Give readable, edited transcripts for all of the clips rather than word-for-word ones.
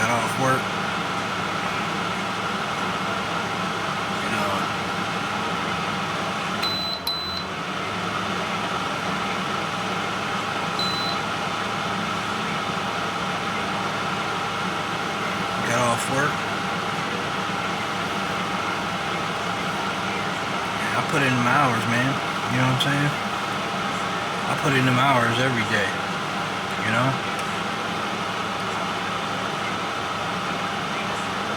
got off work. You know, got off work. And I put in them hours, man. You know what I'm saying? I put in them hours every day. You know?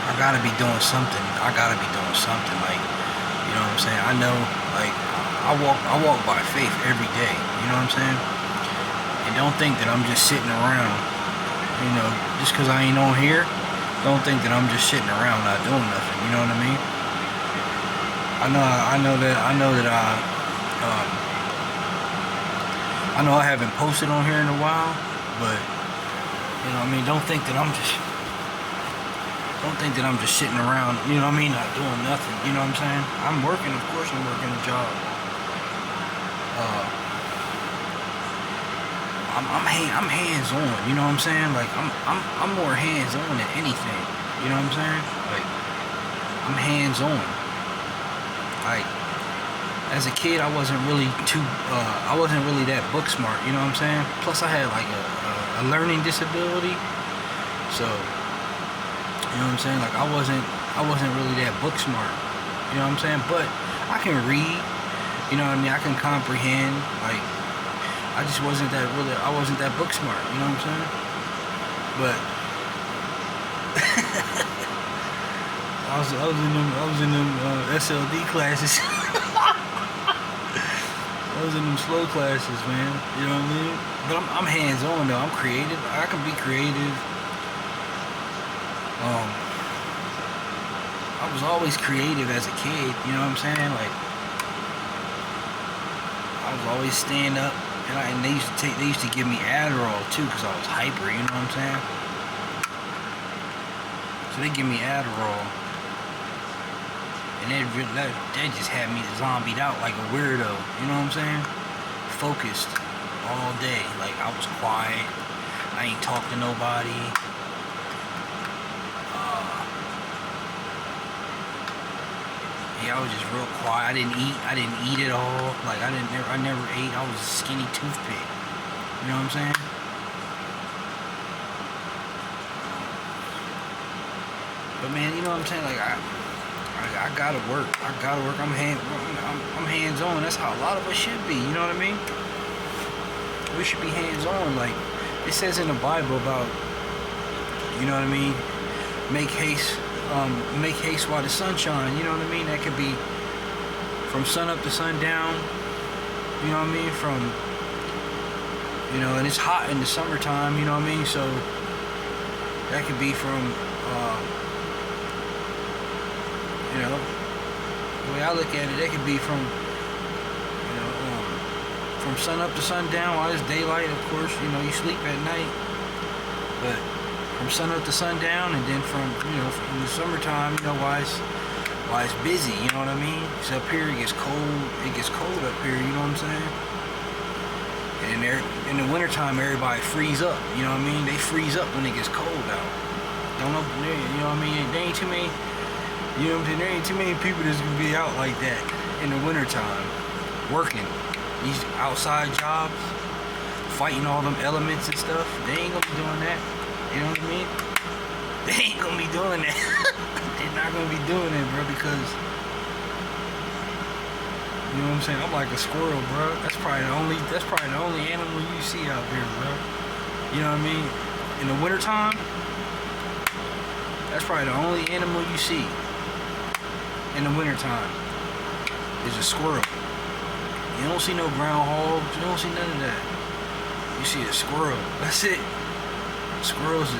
I gotta be doing something. Like, you know what I'm saying? I know, like, I walk by faith every day. You know what I'm saying? And don't think that I'm just sitting around. You know, just because I ain't on here, don't think that I'm just sitting around not doing nothing. You know what I mean? I know I haven't posted on here in a while, but you know what I mean, don't think that I'm just sitting around, you know what I mean, not doing nothing. You know what I'm saying? I'm working, of course I'm working a job. I'm hands on, you know what I'm saying? Like I'm more hands on than anything. You know what I'm saying? Like I'm hands on. Like as a kid, I wasn't really that book smart. You know what I'm saying? Plus, I had like a learning disability, so you know what I'm saying. Like I wasn't really that book smart. You know what I'm saying? But I can read. You know what I mean? I can comprehend. Like I just wasn't that book smart. You know what I'm saying? But I was in them SLD classes. I was in them slow classes, man. You know what I mean? But I'm hands on though. I'm creative. I can be creative. I was always creative as a kid. You know what I'm saying? Like I was always stand up, and they used to give me Adderall too because I was hyper. You know what I'm saying? So they give me Adderall, and that just had me zombied out like a weirdo. You know what I'm saying? Focused all day. Like I was quiet. I ain't talk to nobody. Yeah, I was just real quiet. I didn't eat at all. Like I never ate. I was a skinny toothpick. You know what I'm saying? But man, you know what I'm saying? Like I gotta work. I'm hands on. That's how a lot of us should be. You know what I mean? We should be hands on. Like it says in the Bible about, you know what I mean? Make haste while the sun shines. You know what I mean? That could be from sun up to sundown. You know what I mean? From, you know, and it's hot in the summertime. You know what I mean? So that could be from, you know, the way I look at it, that could be from, you know, from sun up to sundown while it's daylight. Of course, you know, you sleep at night, but from sun up to sundown, and then from, you know, in the summertime, you know, while it's busy. You know what I mean? So up here it gets cold. It gets cold up here. You know what I'm saying? And in the wintertime, everybody freeze up. You know what I mean? They freeze up when it gets cold out. Don't know. You know what I mean? There ain't too many. You know what I'm saying? There ain't too many people that's gonna be out like that in the wintertime, working these outside jobs, fighting all them elements and stuff. They ain't gonna be doing that. You know what I mean? They ain't gonna be doing that. They're not gonna be doing it, bro, because you know what I'm saying? I'm like a squirrel, bro. That's probably the only animal you see out there, bro. You know what I mean? In the wintertime, that's probably the only animal you see. In the wintertime is a squirrel. You don't see no groundhogs. You don't see none of that. You see a squirrel. That's it. Squirrels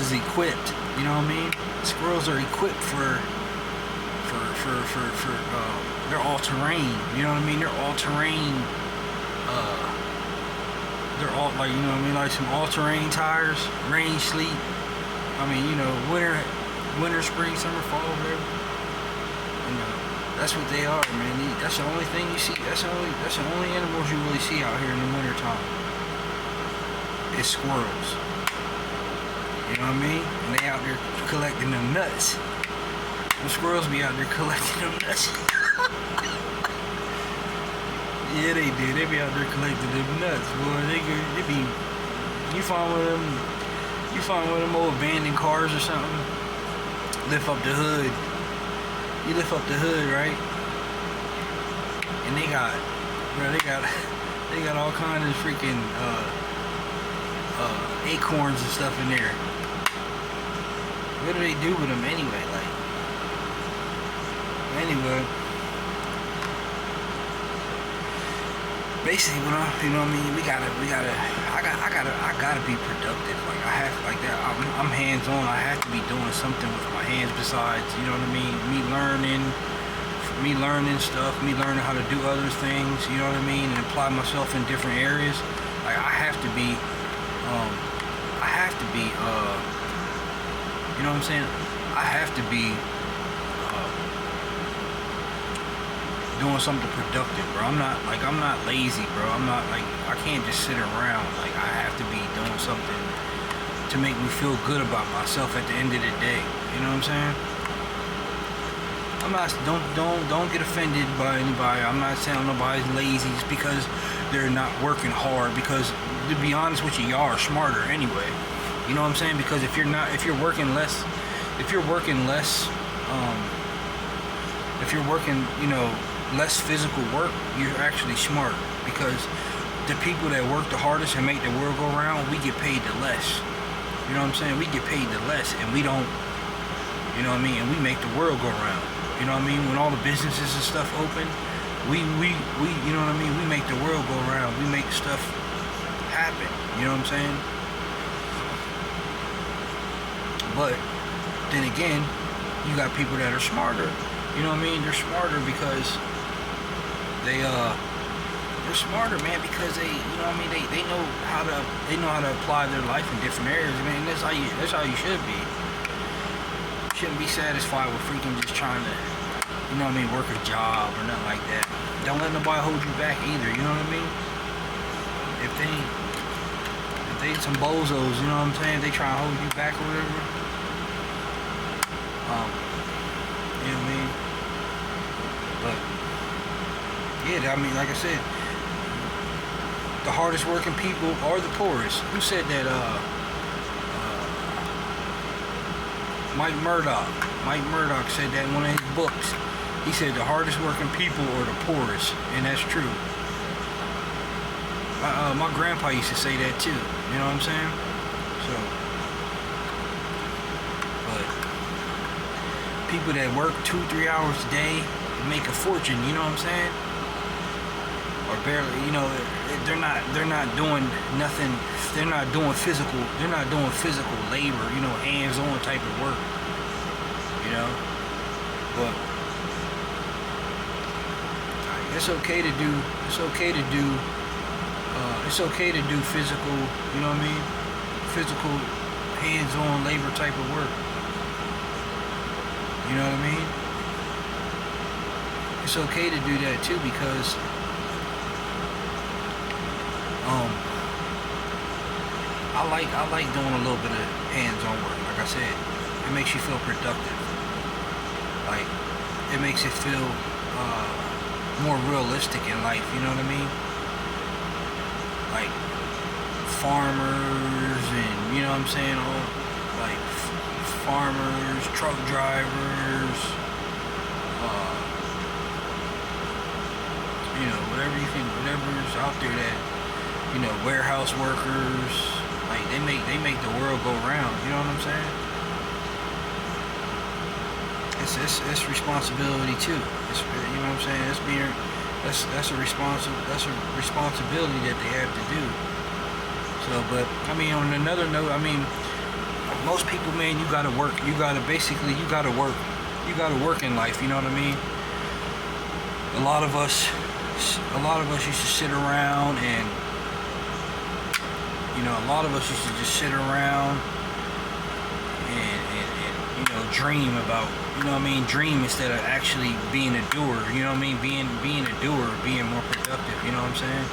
is equipped. You know what I mean? Squirrels are equipped for they're all terrain. You know what I mean? They're all terrain. They're all, like, you know what I mean, like some all terrain tires, rain, sleet. I mean, you know, winter, spring, summer, fall, whatever. You know, that's what they are, man. That's the only thing you see. That's the only animals you really see out here in the wintertime. is squirrels. You know what I mean? And they out there collecting them nuts. The squirrels be out there collecting them nuts. Yeah, they do. They be out there collecting them nuts, boy. They be. You find one of them old abandoned cars or something. Lift up the hood. You lift up the hood, right? And they got all kinds of freaking acorns and stuff in there. What do they do with them anyway? Like, anyway, basically, you know what I mean? I gotta be productive. Like, I have, like that. I'm hands on. I have to be doing something with my hands besides, you know what I mean? Me learning stuff, me learning how to do other things, you know what I mean, and apply myself in different areas. Like, I have to be, you know what I'm saying? I have to be doing something productive, bro. I'm not lazy, bro. I'm not like, I can't just sit around. Like, I have to be doing something to make me feel good about myself at the end of the day. You know what I'm saying? I'm not, don't get offended by anybody. I'm not saying nobody's lazy just because they're not working hard, because to be honest with you, y'all are smarter anyway. You know what I'm saying? Because if you're working less, you know, less physical work, you're actually smarter, because the people that work the hardest and make the world go round, we get paid the less. You know what I'm saying? We get paid the less, and we don't, you know what I mean? And we make the world go round. You know what I mean? When all the businesses and stuff open, we you know what I mean? We make the world go round. We make stuff happen. You know what I'm saying? But then again, you got people that are smarter. You know what I mean? They're smarter because they're smarter, man, because they, you know what I mean, they know how to apply their life in different areas, man. That's how you should be. You shouldn't be satisfied with freaking just trying to, you know what I mean, work a job or nothing like that. Don't let nobody hold you back either, you know what I mean? If they some bozos, you know what I'm saying, they try to hold you back or whatever. You know what I mean? But yeah, I mean, like I said, the hardest working people are the poorest. Who said that? Mike Murdoch said that in one of his books. He said the hardest working people are the poorest, and that's true. My grandpa used to say that too. You know what I'm saying? So, but people that work 2-3 hours a day make a fortune. You know what I'm saying? Or barely, you know, they're not doing nothing. They're not doing physical labor. You know, hands-on type of work. You know, but it's okay to do. It's okay to do physical. You know what I mean? Physical, hands-on labor type of work. You know what I mean? It's okay to do that too, because I like doing a little bit of hands-on work. Like I said, it makes you feel productive. Like, it makes it feel more realistic in life. You know what I mean? Like farmers, and you know what I'm saying, all like farmers, truck drivers, you know, whatever's out there that, you know, warehouse workers, like they make the world go round. You know what I'm saying? It's responsibility too. It's, you know what I'm saying? That's a responsibility that they have to do. So, but I mean, on another note, I mean, most people, man, you gotta work. You gotta work. You gotta work in life. You know what I mean? A lot of us used to sit around and, you know, a lot of us used to just sit around and you know, dream about, you know what I mean, dream instead of actually being a doer. You know what I mean? Being a doer, being more productive. You know what I'm saying?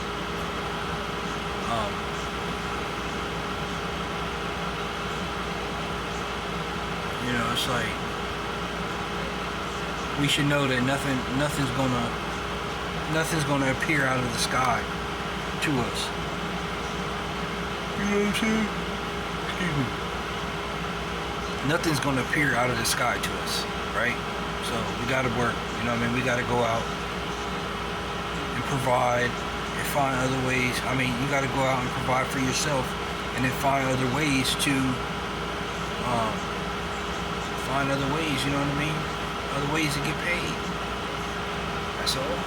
You know, it's like we should know that nothing's gonna appear out of the sky to us. You know what I'm saying? Excuse me. Nothing's gonna appear out of the sky to us, right? So we gotta work. You know what I mean? We gotta go out and provide and find other ways. I mean, you gotta go out and provide for yourself, and then find other ways to find other ways. You know what I mean? Other ways to get paid. That's all.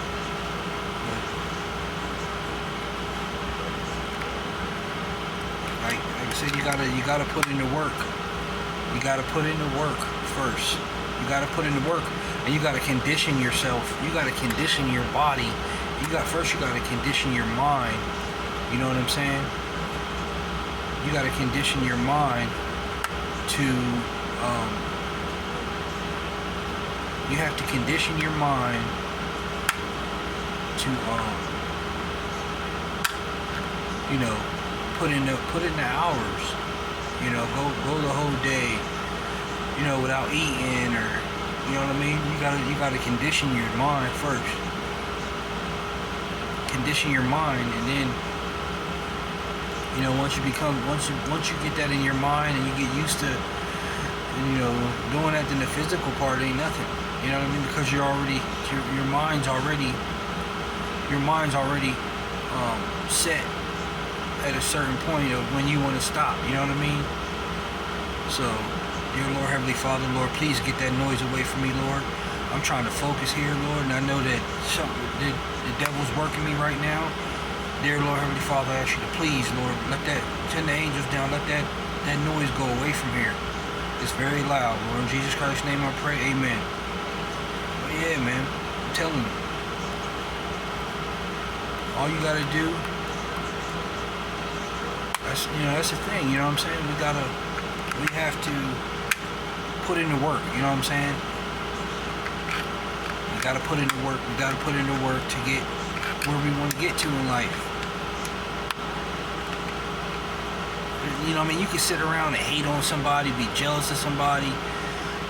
Like I said, you gotta put in the work. You gotta put in the work first. You gotta put in the work, and you gotta condition yourself. You gotta condition your body. You gotta condition your mind. You know what I'm saying? You gotta condition your mind to. You have to condition your mind to you know, put in the hours. You know, go the whole day, you know, without eating, or you know what I mean. You gotta condition your mind first. Condition your mind, and then, you know, once you get that in your mind, and you get used to, you know, doing that, then the physical part ain't nothing. You know what I mean? Because your mind's already set at a certain point of when you want to stop. You know what I mean? So, dear Lord, Heavenly Father, Lord, please get that noise away from me, Lord. I'm trying to focus here, Lord, and I know that the devil's working me right now. Dear Lord, Heavenly Father, I ask you to please, Lord, send the angels down, let that noise go away from here. It's very loud, Lord. In Jesus Christ's name I pray, amen. But yeah, man, I'm telling you. All you gotta do, that's the thing, you know what I'm saying? We have to put in the work, you know what I'm saying? We gotta put in the work, to get where we want to get to in life. You know what I mean? You can sit around and hate on somebody, be jealous of somebody,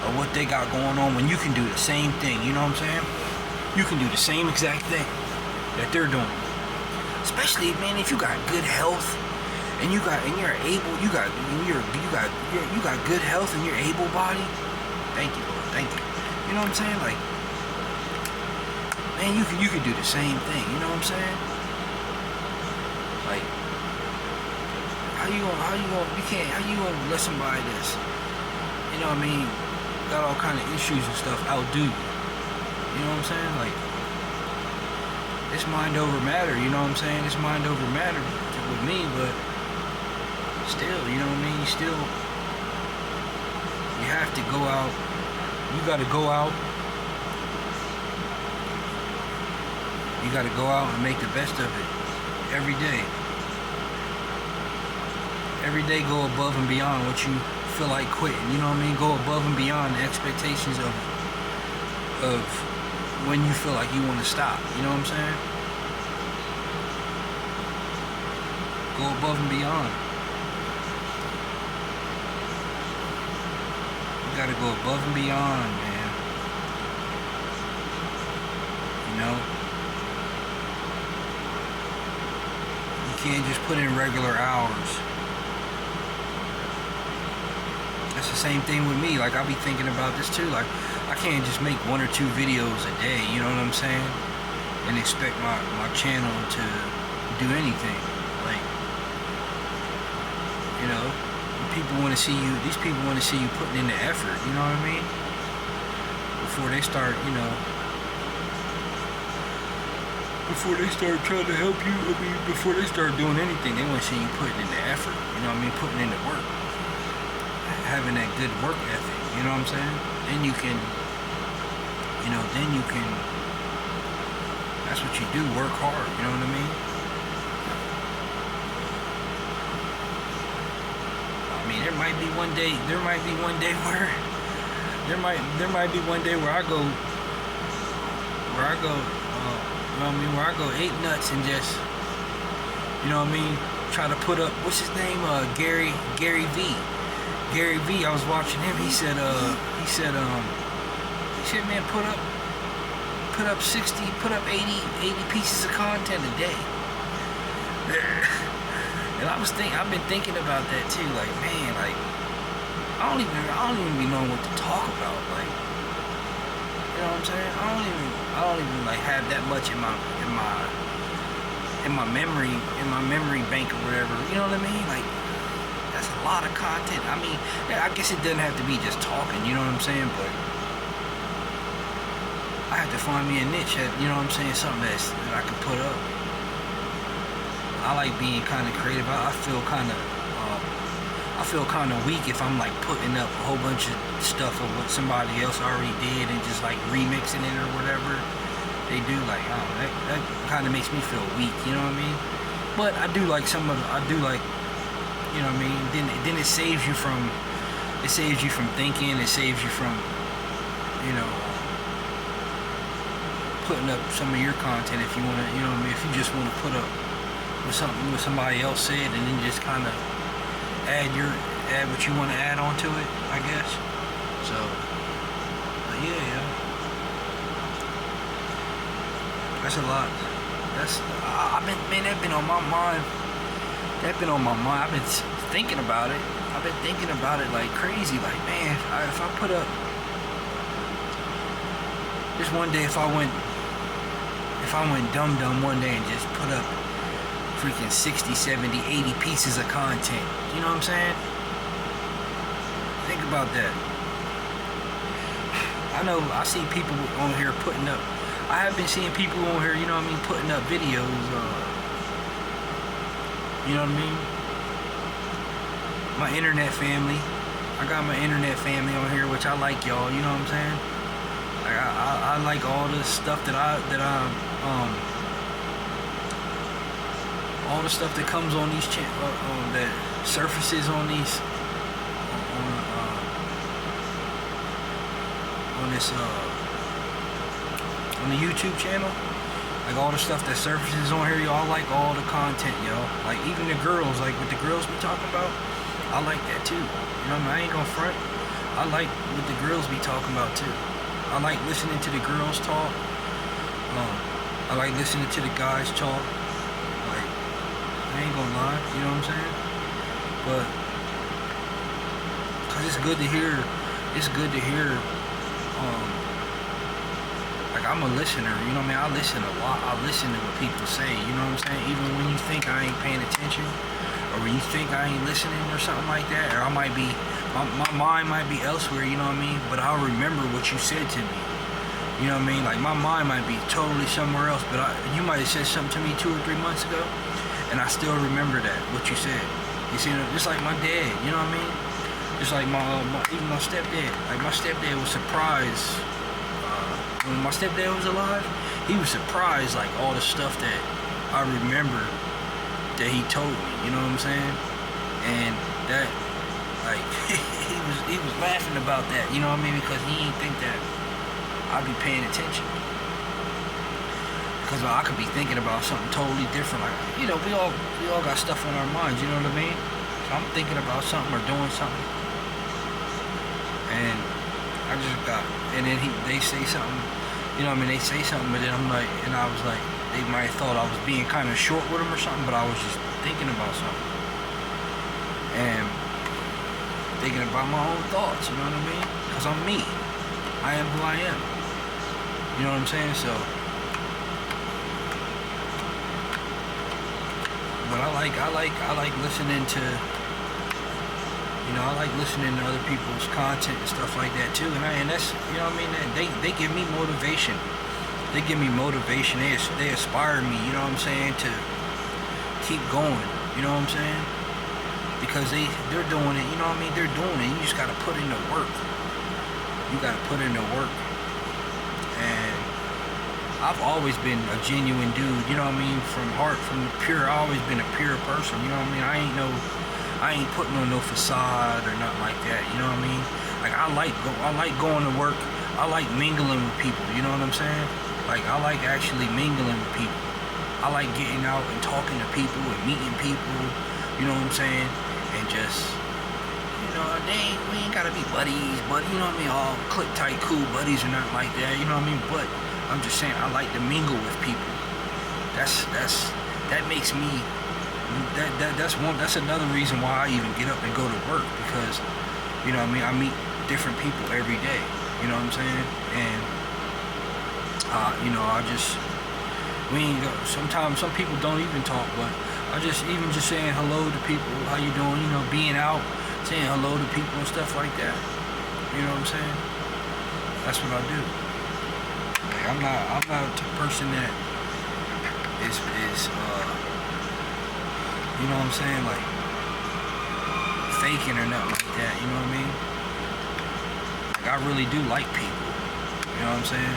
or what they got going on, when you can do the same thing, you know what I'm saying? You can do the same exact thing that they're doing. Especially, man, if you got good health, and you got good health, and you're able bodied. Thank you, Lord. Thank you. You know what I'm saying? Like, man, you could do the same thing. You know what I'm saying? Like, how you gonna let somebody that's, you know what I mean, got all kind of issues and stuff outdo you? You know what I'm saying? Like, it's mind over matter. You know what I'm saying? It's mind over matter with me, but still, you know what I mean? You have to go out. You gotta go out. You gotta go out and make the best of it every day. Every day, go above and beyond what you feel like quitting. You know what I mean? Go above and beyond the expectations of when you feel like you want to stop. You know what I'm saying? Go above and beyond. You gotta go above and beyond, man. You know? You can't just put in regular hours. That's the same thing with me. Like, I'll be thinking about this too. Like, I can't just make 1 or 2 videos a day, you know what I'm saying? And expect my channel to do anything. Like, you know, people want to see you, these people want to see you putting in the effort, you know what I mean? Before they start, you know, before they start trying to help you, I mean, before they start doing anything, they want to see you putting in the effort, you know what I mean? Putting in the work. Having that good work ethic, you know what I'm saying? Then you can, you know, that's what you do, work hard, you know what I mean? I mean, there might be one day where I go 8 nuts and just, you know what I mean, try to put up, what's his name, Gary V. Gary V, I was watching him. He said, man, put up 60, put up 80 pieces of content a day. And I've been thinking about that too. Like, man, like I don't even be knowing what to talk about. Like, you know what I'm saying? I don't even like have that much in my memory bank or whatever. You know what I mean? Like, that's a lot of content. I mean, I guess it doesn't have to be just talking. You know what I'm saying? But I have to find me a niche. You know what I'm saying? Something that I can put up. I like being kind of creative. I feel kind of weak if I'm like putting up a whole bunch of stuff of what somebody else already did and just like remixing it or whatever they do. Like, I don't know, that kind of makes me feel weak. You know what I mean? But I do like you know what I mean? Then it saves you from thinking. It saves you from, you know, putting up some of your content if you want to. You know what I mean? If you just want to put up with something what somebody else said and then just kind of add what you want to add onto it, I guess. So, but yeah, that's a lot. That's that's been on my mind. I've been thinking about it. I've been thinking about it like crazy. Like, man, if I put up just one day, if I went dumb one day and just put up freaking 60, 70, 80 pieces of content. You know what I'm saying? Think about that. I know I see people on here putting up, I have been seeing people on here, you know what I mean, putting up videos, you know what I mean? My internet family. I got my internet family on here, which I like, y'all, you know what I'm saying? Like, I like all the stuff all the stuff that comes on these that surfaces on these on the YouTube channel. Like, all the stuff that surfaces on here, y'all. Like all the content, y'all. Like, even the girls, like what the girls be talking about, I like that too. You know what I mean? I ain't gonna front. I like what the girls be talking about too. I like listening to the girls talk. I like listening to the guys talk. Like, I ain't gonna lie, you know what I'm saying? But, cause it's good to hear, like, I'm a listener, you know what I mean? I listen a lot, I listen to what people say, you know what I'm saying? Even when you think I ain't paying attention, or when you think I ain't listening or something like that, or I might be, my mind might be elsewhere, you know what I mean? But I'll remember what you said to me. You know what I mean? Like, my mind might be totally somewhere else, but you might have said something to me 2 or 3 months ago, and I still remember that, what you said. You see, just like my dad, you know what I mean? Just like even my stepdad. Like, my stepdad was surprised, when my stepdad was alive, he was surprised, like, all the stuff that I remember that he told me, you know what I'm saying? And that, like, he was laughing about that, you know what I mean? Because he didn't think that I'd be paying attention. Because I could be thinking about something totally different. Like, you know, we all got stuff on our minds, you know what I mean? So I'm thinking about something or doing something. And I just got, and then they say something, you know what I mean? They say something, but then I'm like, and I was like, they might have thought I was being kind of short with them or something, but I was just thinking about something. And thinking about my own thoughts, you know what I mean? Because I'm me. I am who I am. You know what I'm saying? So, but I like listening to, you know, I like listening to other people's content and stuff like that too. And that's, you know what I mean? They give me motivation. They give me motivation. They inspire me, you know what I'm saying, to keep going. You know what I'm saying? Because they're doing it, you know what I mean? They're doing it. You just gotta put in the work. You gotta put in the work. And I've always been a genuine dude, you know what I mean? From heart, from the pure, I've always been a pure person, you know what I mean? I ain't putting on no facade or nothing like that, you know what I mean? Like, I like going to work. I like mingling with people, you know what I'm saying? Like, I like actually mingling with people. I like getting out and talking to people and meeting people, you know what I'm saying? And just, you know, we ain't gotta be buddies, but you know what I mean, all click tight, cool buddies or nothing like that. You know what I mean? But I'm just saying, I like to mingle with people. That makes me. That's another reason why I even get up and go to work, because you know what I mean, I meet different people every day. You know what I'm saying? And you know, we ain't go. Sometimes some people don't even talk, but I just saying hello to people, how you doing? You know, being out, saying hello to people and stuff like that. You know what I'm saying? That's what I do. Like, I'm not a person that is you know what I'm saying, like faking or nothing like that. You know what I mean? Like, I really do like people. You know what I'm saying?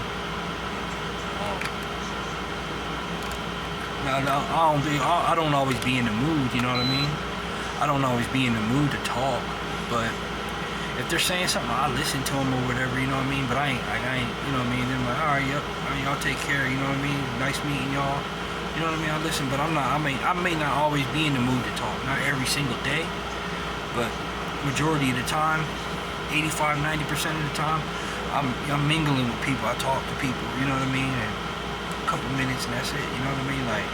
I don't always be in the mood. You know what I mean? I don't always be in the mood to talk, but if they're saying something, I listen to them or whatever. You know what I mean? But I ain't. You know what I mean? They're like, all right, yep, all right, y'all take care. You know what I mean? Nice meeting y'all. You know what I mean? I listen, but I'm not. I may not always be in the mood to talk. Not every single day, but majority of the time, 85, 90% of the time, I'm mingling with people. I talk to people. You know what I mean? And a couple minutes and that's it. You know what I mean? Like,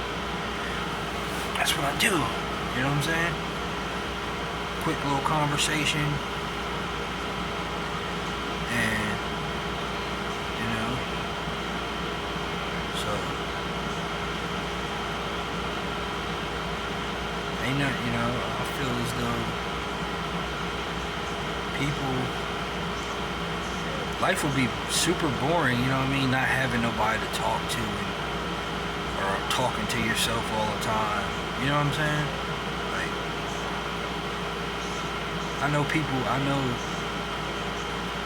that's what I do. You know what I'm saying? Quick little conversation, and you know, so ain't nothing. You know, I feel as though life would be super boring. You know what I mean? Not having nobody to talk to, or talking to yourself all the time. You know what I'm saying? Like, I know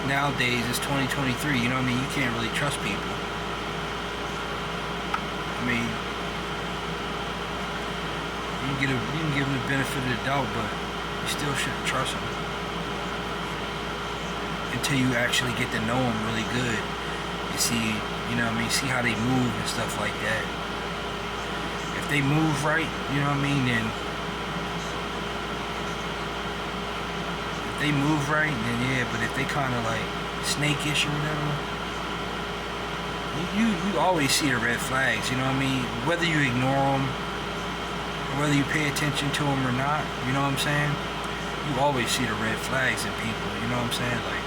nowadays it's 2023, you know what I mean? You can't really trust people. I mean, you can give them the benefit of the doubt, but you still shouldn't trust them until you actually get to know them really good. You see, you know what I mean? See how they move and stuff like that. If they move right, you know what I mean, then yeah, but if they kind of like snakish or whatever, you always see the red flags, you know what I mean? Whether you ignore them, or whether you pay attention to them or not, you know what I'm saying? You always see the red flags in people, you know what I'm saying? Like,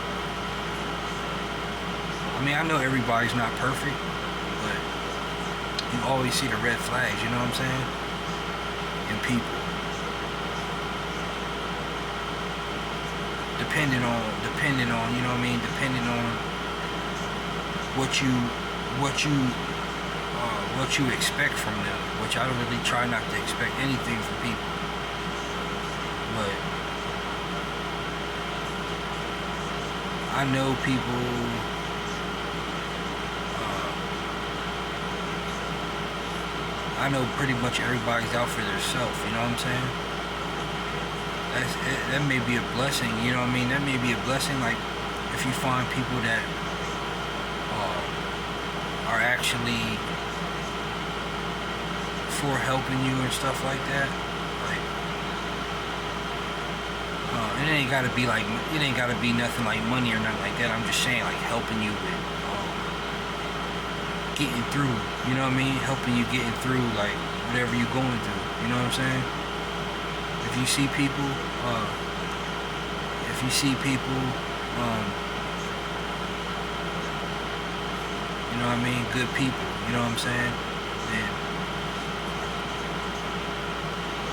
I mean, I know everybody's not perfect, but you always see the red flags, you know what I'm saying? In people. Depending on, you know what I mean? Depending on what you expect from them, which I don't really try not to expect anything from people. But I know people, I know pretty much everybody's out for themselves, you know what I'm saying? That may be a blessing, you know what I mean? That may be a blessing, like, if you find people that are actually for helping you and stuff like that. Like, and it ain't gotta be nothing like money or nothing like that. I'm just saying, like, helping you with getting through, you know what I mean? Helping you getting through, like, whatever you're going through, you know what I'm saying? If you see people, you know what I mean, good people, you know what I'm saying? Then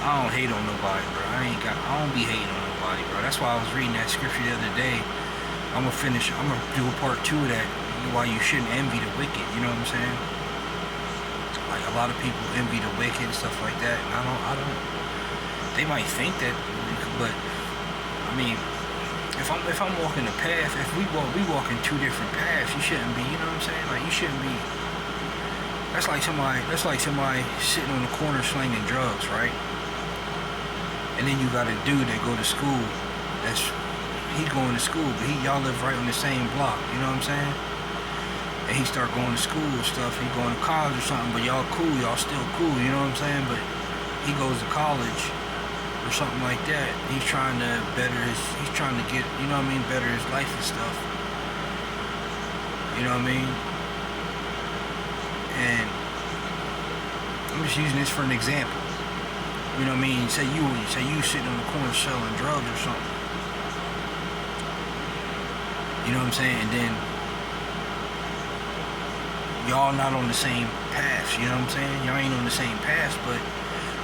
I don't hate on nobody, bro. I don't be hating on nobody, bro. That's why I was reading that scripture the other day. I'm gonna do a part 2 of that, why you shouldn't envy the wicked, you know what I'm saying? Like, a lot of people envy the wicked and stuff like that, and I don't. They might think that, but I mean, if I'm walking a path, if we walk in 2 different paths, you shouldn't be, you know what I'm saying? Like, you shouldn't be. That's like somebody sitting on the corner slinging drugs, right? And then you got a dude that go to school. He's going to school, but y'all live right on the same block, you know what I'm saying? And he start going to school and stuff. He going to college or something, but y'all cool, y'all still cool, you know what I'm saying? But he goes to college, or something like that. He's trying to get, you know what I mean, better his life and stuff. You know what I mean? And I'm just using this for an example. You know what I mean? Say you sitting on the corner selling drugs or something. You know what I'm saying? And then y'all not on the same path. You know what I'm saying? Y'all ain't on the same path, but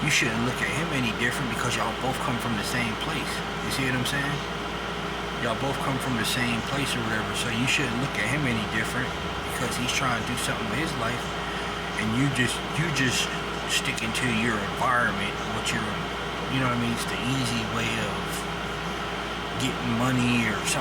you shouldn't look at him any different because y'all both come from the same place. You see what I'm saying? Y'all both come from the same place or whatever, so you shouldn't look at him any different because he's trying to do something with his life, and you just sticking to your environment, what you're, you know what I mean? It's the easy way of getting money or something.